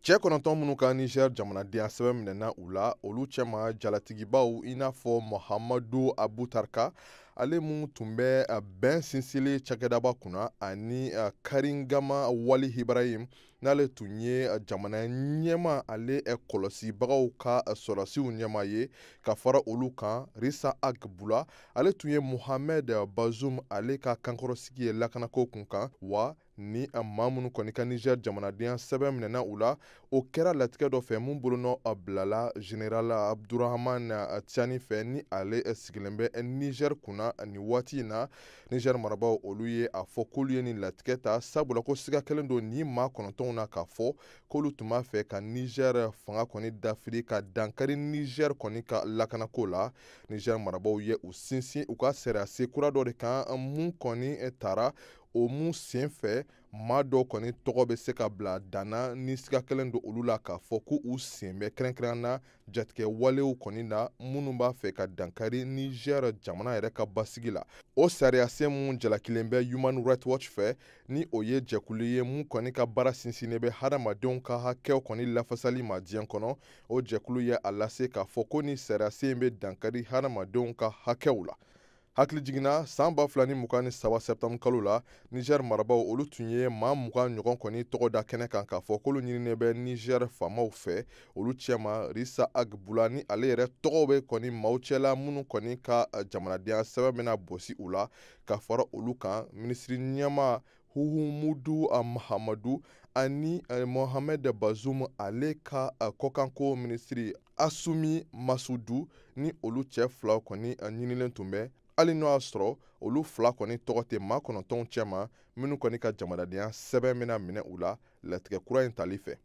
Cɛ kɔnɔntɔn minnu ka Niger jamanadenya sɛbɛn minɛna u la, olu cɛma jalatigibaw i n'a fɔ Mahamadu Abutarika, ale mun tun bɛ bɛn sinsinlen cakɛdaba kunna, ani Karingama Wali Ibrahim n'ale tun ye jamana ɲɛma ale kɔlɔsibagaw ka sɔrɔdasiw ɲɛma ye, ka fara olu kan Rissa Agbula, ale tun ye Mohamed Bazoum ale ka kankɔrɔsigi ye lakanako kun kan, wa ni maa minnu kɔni ka Niger jamanadenya sɛbɛn minɛna u la, o kɛra latigɛ dɔ fɛ mun bolonɔ bilala Général Abdurahman Tiani fɛ ni ale sigilen bɛ Niger kunna ni waati in na. Niger marabaaw olu ye a fɔ k'olu ye nin latigɛ ta sabula ko siga kelen don ni maa kɔnɔntɔnw na k'a fɔ k'olu tun b'a fɛ ka Niger fanga kɔni dafiri ka dankari Niger kɔni ka lakanako la. Niger marabaaw ye u sinsin u ka sariya kura dɔ de kan mun kɔni taara o mun sen fɛ maa dɔw kɔni tɔgɔ bɛ se ka bila danna ni siga kelen don olu la k'a fɔ ko u sen bɛ kɛrɛnkɛrɛn na jatigɛ walew kɔni na minnu b'a fɛ ka dankari Niger jamana yɛrɛ ka basigi la. O sariya sen mun jalakilen bɛ Human Rights Watch fɛ ni o ye jɛkulu ye mun kɔni ka baara sinsinnen bɛ hadamadenw ka hakɛw kɔni lafasali ma diɲɛ kɔnɔ. O jɛkulu ye a lase k'a fɔ ko ni sariya sen bɛ dankari hadamadenw ka hakɛw la. Hakili jiginna san 2023 septembre kalo la, Niger marabaaw olu tun ye maa 20 ɲɔgɔn kɔni tɔgɔ da kɛnɛ kan k'a fɔ k'olu ɲininen bɛ Niger faamaw fɛ. Olu cɛma Rissa Agbula ni ale yɛrɛ tɔgɔw bɛ kɔni maaw cɛla minnu kɔni ka jamanadenya sɛbɛn bɛna bosi u la, ka fara olu kan minisiri ɲɛma Huhumudu Mahamadu ani Mohamed Bazoum ale ka kɔkanko minisiri Asumi Masudu ni olu cɛ filaw kɔni ɲinilen tun bɛ. Hali n'o y'a sɔrɔ olu fila kɔni tɔgɔ tɛ maa 9 cɛma minnu kɔni ka jamanadenya sɛbɛn bɛna minɛ u la latigɛ kura in tali fɛ.